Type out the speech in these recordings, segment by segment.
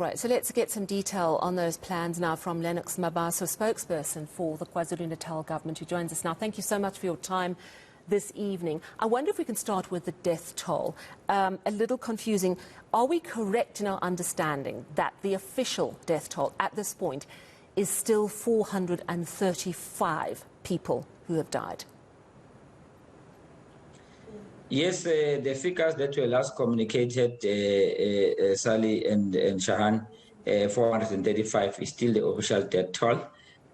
Right, so let's get some detail on those plans now from Lennox Mabaso, spokesperson for the KwaZulu-Natal government, who joins us now. Thank you so much for your time this evening. I wonder if we can start with the death toll. A little confusing. Are we correct in our understanding that the official death toll at this point is still 435 people who have died? Yes, the figures that were last communicated, Sally and Shahan, 435 is still the official death toll.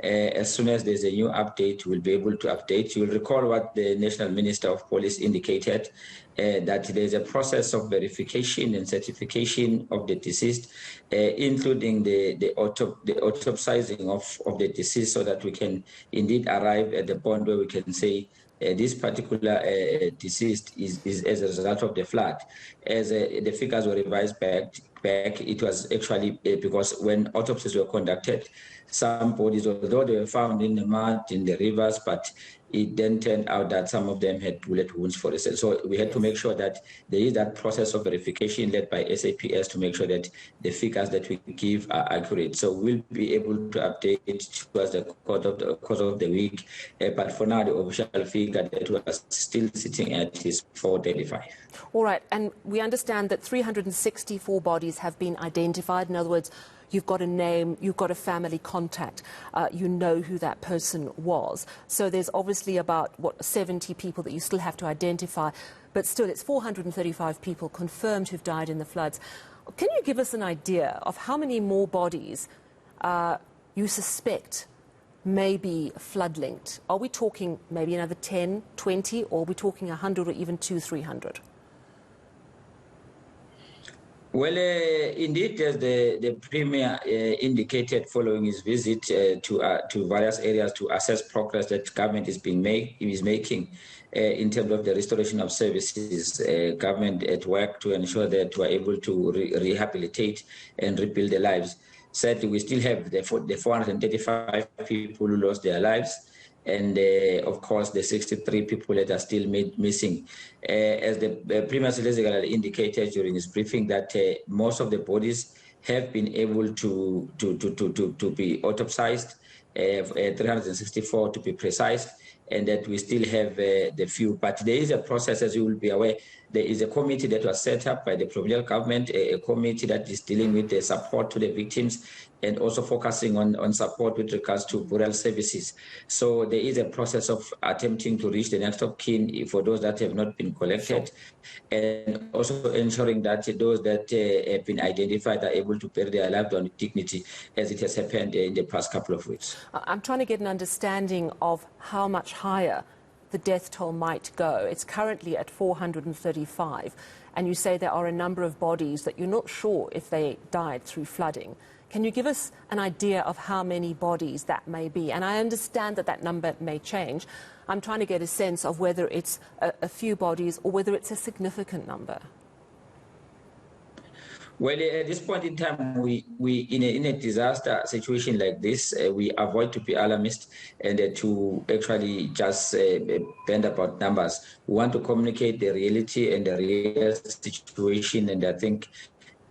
As soon as there's a new update, we'll be able to update. You'll recall what the National Minister of Police indicated, that there's a process of verification and certification of the deceased, including the autopsizing of the deceased, so that we can indeed arrive at the point where we can say this particular deceased is as a result of the flood. As the figures were revised back, it was actually because when autopsies were conducted, some bodies, although they were found in the mud, in the rivers, but it then turned out that some of them had bullet wounds, for instance. So we had to make sure that there is that process of verification led by SAPS to make sure that the figures that we give are accurate. So we'll be able to update towards the course of the week. But for now, the official figure that we are still sitting at is 435. All right, and we understand that 364 bodies have been identified. In other words, you've got a name, you've got a family contact, you know who that person was. So there's obviously about, 70 people that you still have to identify. But still, it's 435 people confirmed who've died in the floods. Can you give us an idea of how many more bodies you suspect may be flood-linked? Are we talking maybe another 10, 20, or are we talking 100 or even 200, 300? Well, indeed, as the Premier indicated following his visit to various areas to assess progress that government is making in terms of the restoration of services, government at work to ensure that we're able to rehabilitate and rebuild their lives. Sadly, we still have the 435 people who lost their lives, and of course the 63 people that are still missing. As the Premier Solicitor indicated during his briefing, that most of the bodies have been able to be autopsized, 364 to be precise, and that we still have the few. But there is a process, as you will be aware. There is a committee that was set up by the provincial government, a committee that is dealing with the support to the victims and also focusing on support with regards to burial services. So there is a process of attempting to reach the next of kin for those that have not been collected, and also ensuring that those that have been identified are able to bury their loved one with dignity, as it has happened in the past couple of weeks. I'm trying to get an understanding of how much higher the death toll might go. It's currently at 435, and you say there are a number of bodies that you're not sure if they died through flooding. Can you give us an idea of how many bodies that may be? And I understand that that number may change. I'm trying to get a sense of whether it's a few bodies or whether it's a significant number. Well, at this point in time, we in a disaster situation like this, we avoid to be alarmist and to actually just bend about numbers. We want to communicate the reality and the real situation, and I think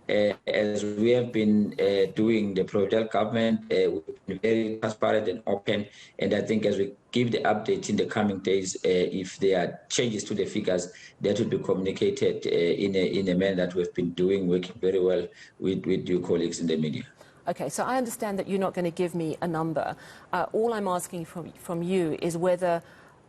as we have been doing the provincial government, we've been very transparent and open, and I think as we give the update in the coming days, if there are changes to the figures, that will be communicated in a manner that we've been doing, working very well with your colleagues in the media. Okay, so I understand that you're not going to give me a number. All I'm asking from you is whether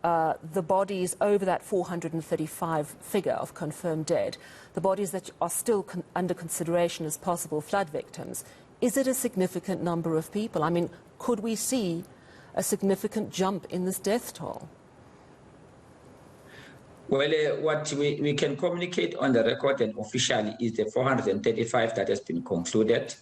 the bodies over that 435 figure of confirmed dead, the bodies that are still under consideration as possible flood victims, is it a significant number of people? I mean, could we see a significant jump in this death toll? Well, what we can communicate on the record and officially is the 435 that has been concluded.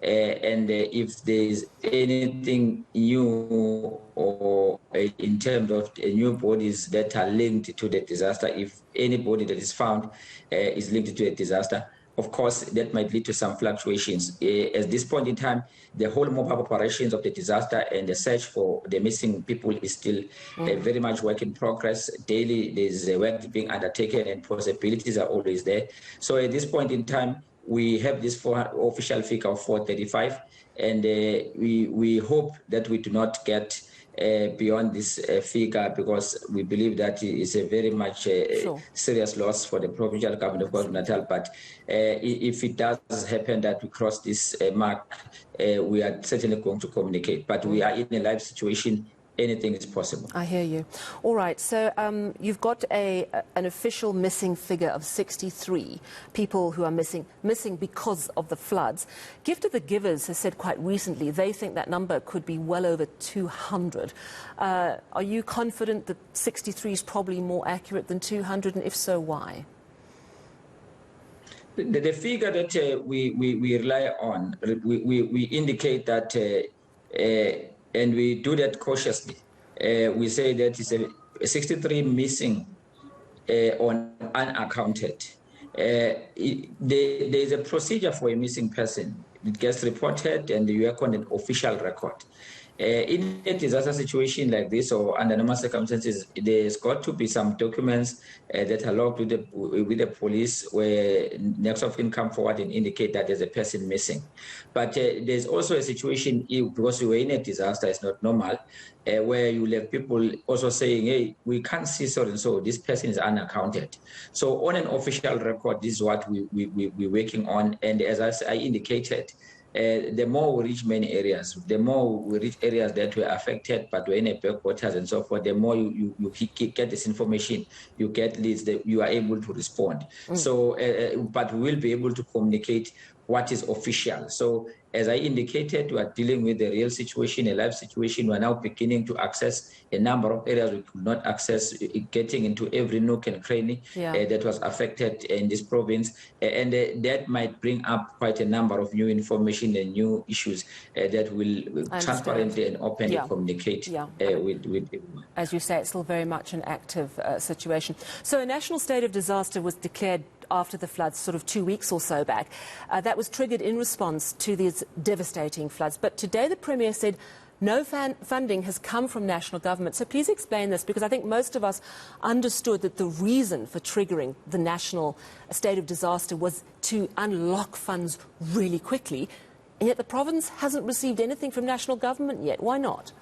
And if there is anything new or in terms of new bodies that are linked to the disaster, if anybody that is found is linked to a disaster, of course, that might lead to some fluctuations. At this point in time, the whole mobile operations of the disaster and the search for the missing people is still very much work in progress. Daily, there's work being undertaken and possibilities are always there. So at this point in time, we have this official figure of 435, and we hope that we do not get beyond this figure, because we believe that it is a very much Sure. serious loss for the provincial government of KwaZulu-Natal. But if it does happen that we cross this mark, we are certainly going to communicate. But we are in a live situation. Anything is possible. I hear you. All right, so you've got an official missing figure of 63 people who are missing because of the floods. Gift of the Givers has said quite recently they think that number could be well over 200. Are you confident that 63 is probably more accurate than 200, and if so, why? The figure that we rely on, we indicate that and we do that cautiously. We say that it's a 63 missing on unaccounted. There is a procedure for a missing person. It gets reported and you work on an official record. In a disaster situation like this or under normal circumstances, there's got to be some documents that are logged with the police where next of kin come forward and indicate that there's a person missing. But there's also a situation, because we were in a disaster, it's not normal, where you have people also saying, hey, we can't see so and so, this person is unaccounted. So on an official record, this is what we're working on. And as I indicated, the more we reach many areas, the more we reach areas that were affected but were in a backwaters and so forth, the more you get this information, you get leads, that you are able to respond. So, but we will be able to communicate what is official. So as I indicated, we are dealing with the real situation, a live situation. We are now beginning to access a number of areas we could not access, getting into every nook and cranny that was affected in this province. And that might bring up quite a number of new information and new issues that will transparently and openly communicate with everyone. As you say, it's still very much an active situation. So a national state of disaster was declared after the floods, sort of 2 weeks or so back. That was triggered in response to these devastating floods. But today the Premier said no funding has come from national government. So please explain this, because I think most of us understood that the reason for triggering the national state of disaster was to unlock funds really quickly. And yet the province hasn't received anything from national government yet. Why not?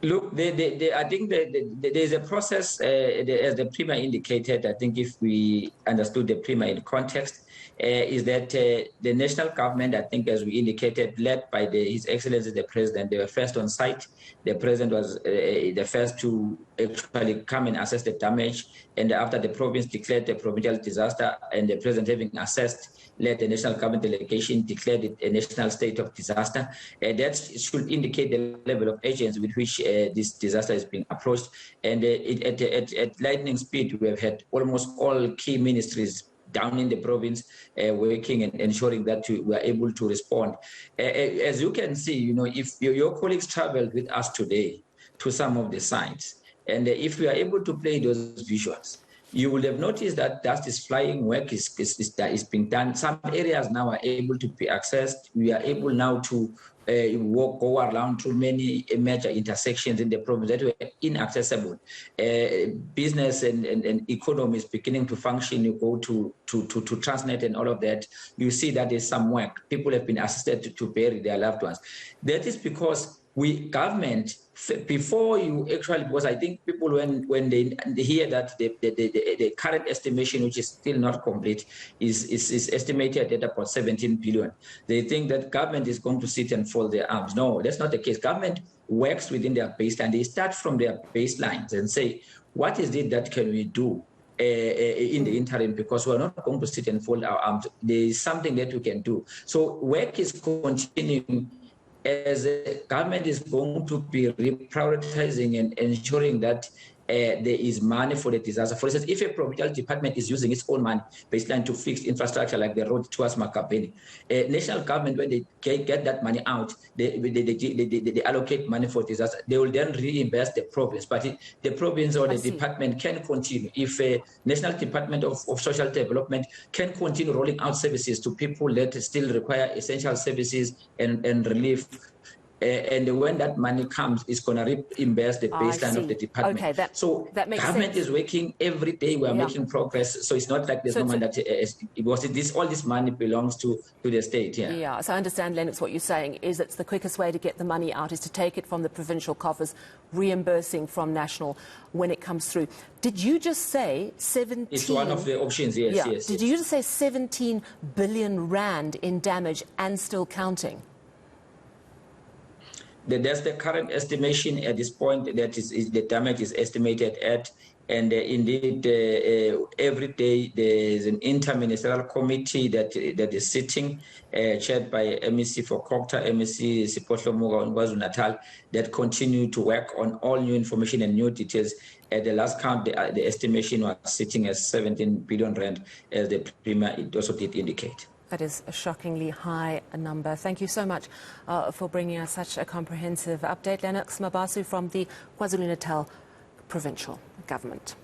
Look, I think there's a process, as the Premier indicated. I think if we understood the Premier in context, is that the national government, I think as we indicated, led by His Excellency the President, they were first on site. The President was the first to actually come and assess the damage. And after the province declared the provincial disaster and the President having assessed, led the national government delegation, declared it a national state of disaster. That should indicate the level of urgency with which this disaster is being approached. And at lightning speed, we have had almost all key ministries down in the province working and ensuring that we are able to respond. As you can see, you know, if your colleagues traveled with us today to some of the sites, and if we are able to play those visuals, you will have noticed that dust is flying, work is being done. Some areas now are able to be accessed. We are able now to go around to many major intersections in the province that were inaccessible. Business and economy is beginning to function. You go to Transnet and all of that, you see that there's some work. People have been assisted to bury their loved ones. That is because government, before you actually, because I think people when they hear that the current estimation, which is still not complete, is estimated at about 17 billion, they think that government is going to sit and fold their arms. No, that's not the case. Government works within their baseline. They start from their baselines and say, what is it that can we do in the interim, because we're not going to sit and fold our arms. There is something that we can do. So work is continuing as the government is going to be reprioritizing and ensuring that there is money for the disaster. For instance, if a provincial department is using its own money baseline to fix infrastructure like the road towards Makapeni, national government, when they get that money out, they allocate money for disaster. They will then reinvest the province, but the province or the department can continue. If a national department of social development can continue rolling out services to people that still require essential services and relief, and when that money comes, it's going to reimburse the baseline of the department. Okay, that makes government sense. is working every day. We are making progress. So it's not like there's no money that all this money belongs to the state. Yeah, so I understand, Lennox, what you're saying is it's the quickest way to get the money out is to take it from the provincial coffers, reimbursing from national when it comes through. Did you just say 17? It's one of the options, yes. Did you just say 17 billion rand in damage and still counting? That's the current estimation at this point. That is the damage is estimated at, and indeed every day there is an inter-ministerial committee that is sitting, chaired by MEC for Kokta, MEC Siphohlo Muga on KwaZulu-Natal, that continue to work on all new information and new details. At the last count, the estimation was sitting at 17 billion rand, as the Premier also did indicate. That is a shockingly high number. Thank you so much for bringing us such a comprehensive update. Lennox Mabaso from the KwaZulu-Natal Provincial Government.